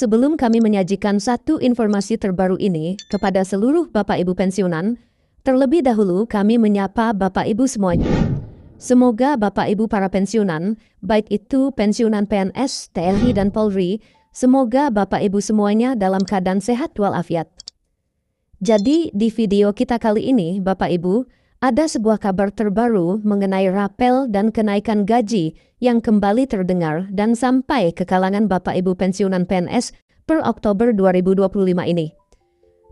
sebelum kami menyajikan satu informasi terbaru ini kepada seluruh Bapak Ibu pensiunan, terlebih dahulu kami menyapa Bapak Ibu semuanya. Semoga Bapak Ibu para pensiunan, baik itu pensiunan PNS, TNI dan Polri, semoga Bapak Ibu semuanya dalam keadaan sehat walafiat. Jadi di video kita kali ini Bapak Ibu, ada sebuah kabar terbaru mengenai rapel dan kenaikan gaji yang kembali terdengar dan sampai ke kalangan Bapak Ibu pensiunan PNS per Oktober 2025 ini.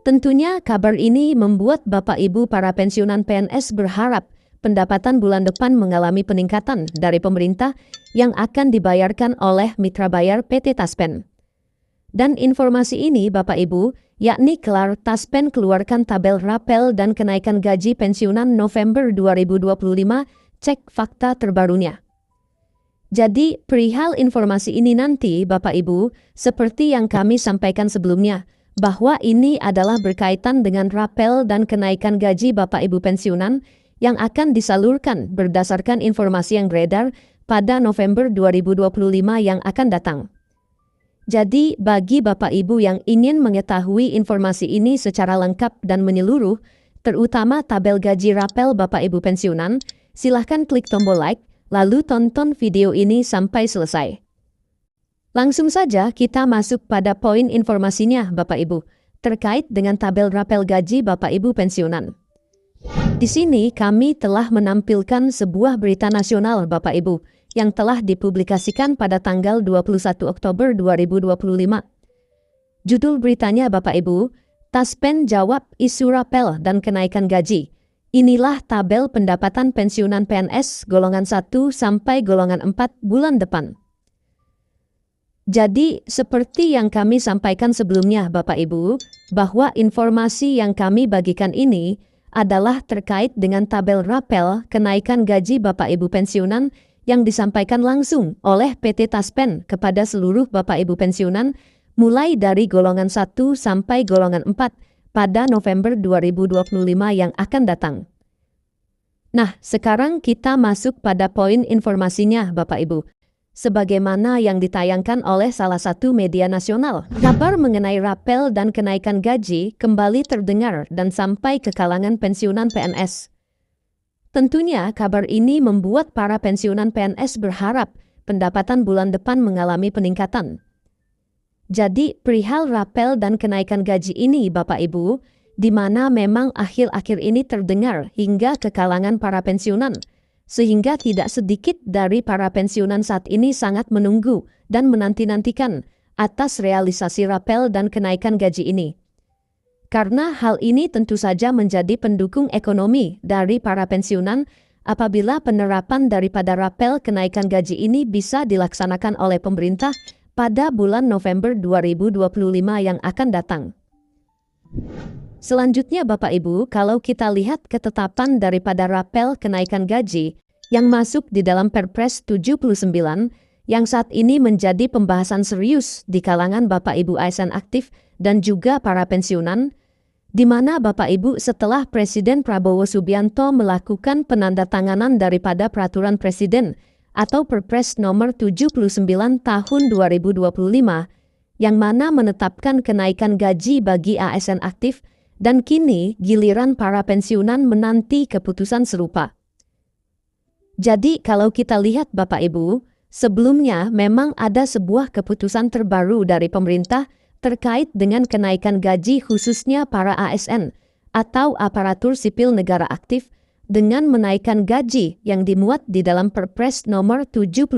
Tentunya kabar ini membuat Bapak Ibu para pensiunan PNS berharap pendapatan bulan depan mengalami peningkatan dari pemerintah yang akan dibayarkan oleh mitra bayar PT Taspen. Dan informasi ini Bapak Ibu, yakni kelar Taspen keluarkan tabel rapel dan kenaikan gaji pensiunan November 2025, cek fakta terbarunya. Jadi perihal informasi ini nanti Bapak Ibu, seperti yang kami sampaikan sebelumnya, bahwa ini adalah berkaitan dengan rapel dan kenaikan gaji Bapak Ibu pensiunan yang akan disalurkan berdasarkan informasi yang beredar pada November 2025 yang akan datang. Jadi, bagi Bapak Ibu yang ingin mengetahui informasi ini secara lengkap dan menyeluruh, terutama tabel gaji rapel Bapak Ibu pensiunan, silahkan klik tombol like, lalu tonton video ini sampai selesai. Langsung saja kita masuk pada poin informasinya Bapak Ibu, terkait dengan tabel rapel gaji Bapak Ibu pensiunan. Di sini kami telah menampilkan sebuah berita nasional Bapak Ibu, yang telah dipublikasikan pada tanggal 21 Oktober 2025. Judul beritanya Bapak Ibu, Taspen jawab isu rapel dan kenaikan gaji. Inilah tabel pendapatan pensiunan PNS golongan 1 sampai golongan 4 bulan depan. Jadi, seperti yang kami sampaikan sebelumnya Bapak Ibu, bahwa informasi yang kami bagikan ini adalah terkait dengan tabel rapel kenaikan gaji Bapak Ibu pensiunan yang disampaikan langsung oleh PT Taspen kepada seluruh Bapak Ibu pensiunan mulai dari golongan 1 sampai golongan 4 pada November 2025 yang akan datang. Nah, sekarang kita masuk pada poin informasinya Bapak Ibu. Sebagaimana yang ditayangkan oleh salah satu media nasional, kabar mengenai rapel dan kenaikan gaji kembali terdengar dan sampai ke kalangan pensiunan PNS. Tentunya kabar ini membuat para pensiunan PNS berharap pendapatan bulan depan mengalami peningkatan. Jadi perihal rapel dan kenaikan gaji ini Bapak Ibu, di mana memang akhir-akhir ini terdengar hingga ke kalangan para pensiunan, sehingga tidak sedikit dari para pensiunan saat ini sangat menunggu dan menanti-nantikan atas realisasi rapel dan kenaikan gaji ini. Karena hal ini tentu saja menjadi pendukung ekonomi dari para pensiunan apabila penerapan daripada rapel kenaikan gaji ini bisa dilaksanakan oleh pemerintah pada bulan November 2025 yang akan datang. Selanjutnya Bapak Ibu, kalau kita lihat ketetapan daripada rapel kenaikan gaji yang masuk di dalam Perpres 79 yang saat ini menjadi pembahasan serius di kalangan Bapak Ibu ASN aktif dan juga para pensiunan, di mana Bapak Ibu setelah Presiden Prabowo Subianto melakukan penandatanganan daripada Peraturan Presiden atau Perpres nomor 79 tahun 2025 yang mana menetapkan kenaikan gaji bagi ASN aktif dan kini giliran para pensiunan menanti keputusan serupa. Jadi kalau kita lihat Bapak Ibu, sebelumnya memang ada sebuah keputusan terbaru dari pemerintah terkait dengan kenaikan gaji khususnya para ASN atau aparatur sipil negara aktif dengan menaikkan gaji yang dimuat di dalam Perpres nomor 79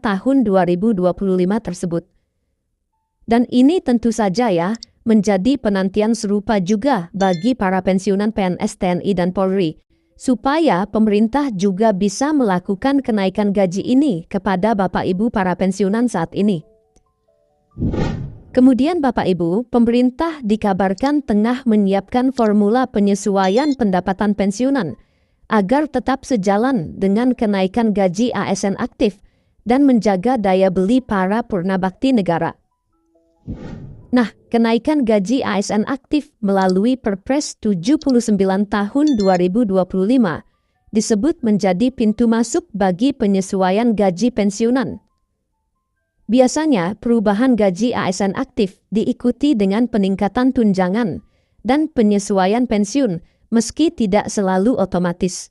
tahun 2025 tersebut. Dan ini tentu saja ya menjadi penantian serupa juga bagi para pensiunan PNS TNI dan Polri, supaya pemerintah juga bisa melakukan kenaikan gaji ini kepada Bapak Ibu para pensiunan saat ini. Kemudian Bapak Ibu, pemerintah dikabarkan tengah menyiapkan formula penyesuaian pendapatan pensiunan agar tetap sejalan dengan kenaikan gaji ASN aktif dan menjaga daya beli para purnabakti negara. Nah, kenaikan gaji ASN aktif melalui Perpres 79 tahun 2025 disebut menjadi pintu masuk bagi penyesuaian gaji pensiunan. Biasanya, perubahan gaji ASN aktif diikuti dengan peningkatan tunjangan dan penyesuaian pensiun, meski tidak selalu otomatis.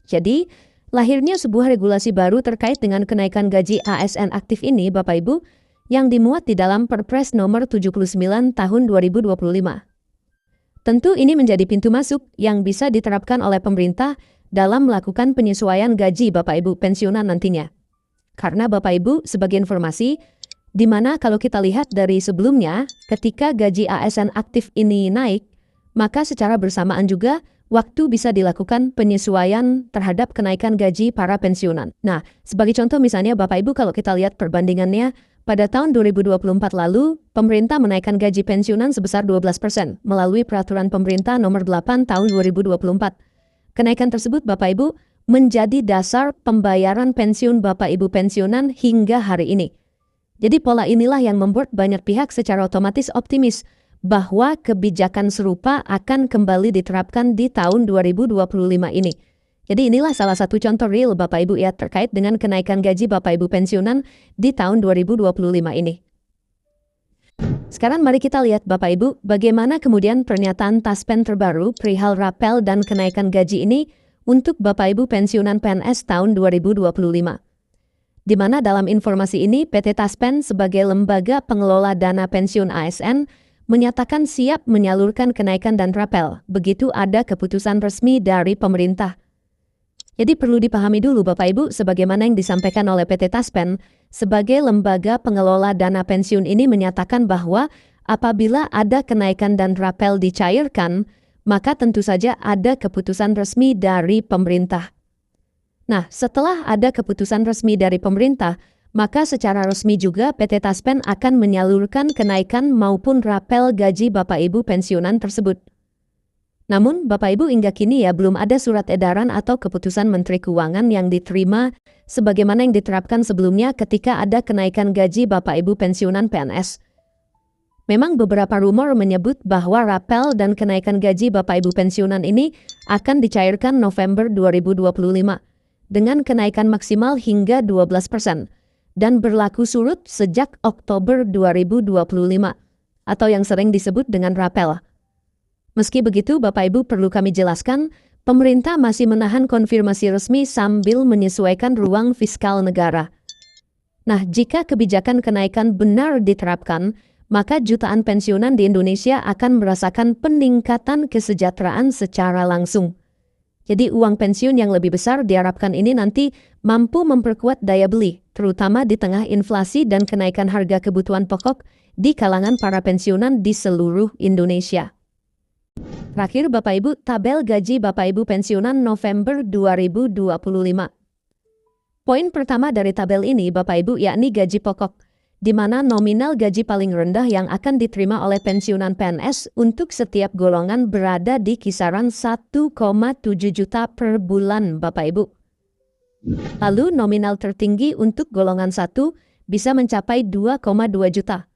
Jadi, lahirnya sebuah regulasi baru terkait dengan kenaikan gaji ASN aktif ini, Bapak Ibu, yang dimuat di dalam Perpres nomor 79 tahun 2025. Tentu ini menjadi pintu masuk yang bisa diterapkan oleh pemerintah dalam melakukan penyesuaian gaji Bapak Ibu pensiunan nantinya. Karena Bapak Ibu, sebagai informasi, di mana kalau kita lihat dari sebelumnya, ketika gaji ASN aktif ini naik, maka secara bersamaan juga waktu bisa dilakukan penyesuaian terhadap kenaikan gaji para pensiunan. Nah, sebagai contoh misalnya Bapak Ibu kalau kita lihat perbandingannya, pada tahun 2024 lalu, pemerintah menaikkan gaji pensiunan sebesar 12% melalui Peraturan Pemerintah Nomor 8 Tahun 2024. Kenaikan tersebut Bapak Ibu menjadi dasar pembayaran pensiun Bapak Ibu pensiunan hingga hari ini. Jadi pola inilah yang membuat banyak pihak secara otomatis optimis bahwa kebijakan serupa akan kembali diterapkan di tahun 2025 ini. Jadi inilah salah satu contoh real Bapak Ibu ya terkait dengan kenaikan gaji Bapak Ibu pensiunan di tahun 2025 ini. Sekarang mari kita lihat Bapak Ibu bagaimana kemudian pernyataan Taspen terbaru perihal rapel dan kenaikan gaji ini untuk Bapak Ibu pensiunan PNS tahun 2025. Di mana dalam informasi ini PT Taspen sebagai lembaga pengelola dana pensiun ASN menyatakan siap menyalurkan kenaikan dan rapel begitu ada keputusan resmi dari pemerintah. Jadi perlu dipahami dulu Bapak Ibu sebagaimana yang disampaikan oleh PT Taspen sebagai lembaga pengelola dana pensiun ini menyatakan bahwa apabila ada kenaikan dan rapel dicairkan, maka tentu saja ada keputusan resmi dari pemerintah. Nah, setelah ada keputusan resmi dari pemerintah, maka secara resmi juga PT Taspen akan menyalurkan kenaikan maupun rapel gaji Bapak Ibu pensiunan tersebut. Namun, Bapak Ibu hingga kini ya belum ada surat edaran atau keputusan Menteri Keuangan yang diterima sebagaimana yang diterapkan sebelumnya ketika ada kenaikan gaji Bapak Ibu pensiunan PNS. Memang beberapa rumor menyebut bahwa rapel dan kenaikan gaji Bapak Ibu pensiunan ini akan dicairkan November 2025 dengan kenaikan maksimal hingga 12% dan berlaku surut sejak Oktober 2025 atau yang sering disebut dengan rapel. Meski begitu, Bapak Ibu perlu kami jelaskan, pemerintah masih menahan konfirmasi resmi sambil menyesuaikan ruang fiskal negara. Nah, jika kebijakan kenaikan benar diterapkan, maka jutaan pensiunan di Indonesia akan merasakan peningkatan kesejahteraan secara langsung. Jadi uang pensiun yang lebih besar diharapkan ini nanti mampu memperkuat daya beli, terutama di tengah inflasi dan kenaikan harga kebutuhan pokok di kalangan para pensiunan di seluruh Indonesia. Terakhir Bapak Ibu, tabel gaji Bapak Ibu pensiunan November 2025. Poin pertama dari tabel ini Bapak Ibu yakni gaji pokok, di mana nominal gaji paling rendah yang akan diterima oleh pensiunan PNS untuk setiap golongan berada di kisaran 1,7 juta per bulan Bapak Ibu. Lalu nominal tertinggi untuk golongan 1 bisa mencapai 2,2 juta.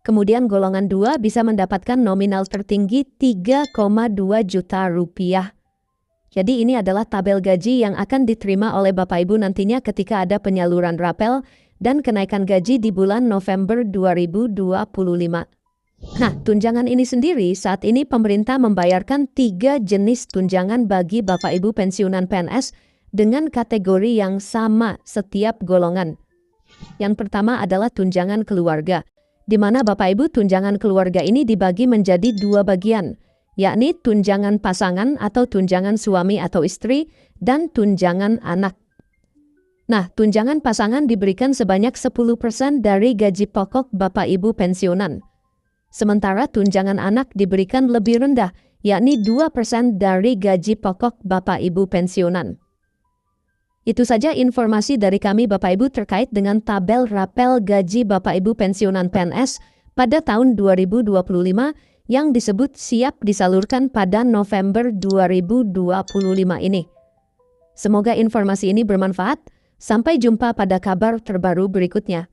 Kemudian golongan 2 bisa mendapatkan nominal tertinggi 3,2 juta rupiah. Jadi ini adalah tabel gaji yang akan diterima oleh Bapak Ibu nantinya ketika ada penyaluran rapel dan kenaikan gaji di bulan November 2025. Nah, tunjangan ini sendiri saat ini pemerintah membayarkan 3 jenis tunjangan bagi Bapak Ibu pensiunan PNS dengan kategori yang sama setiap golongan. Yang pertama adalah tunjangan keluarga, di mana Bapak Ibu tunjangan keluarga ini dibagi menjadi 2 bagian, yakni tunjangan pasangan atau tunjangan suami atau istri dan tunjangan anak. Nah, tunjangan pasangan diberikan sebanyak 10% dari gaji pokok Bapak Ibu pensiunan. Sementara tunjangan anak diberikan lebih rendah, yakni 2% dari gaji pokok Bapak Ibu pensiunan. Itu saja informasi dari kami Bapak Ibu terkait dengan tabel rapel gaji Bapak Ibu pensiunan PNS pada tahun 2025 yang disebut siap disalurkan pada November 2025 ini. Semoga informasi ini bermanfaat. Sampai jumpa pada kabar terbaru berikutnya.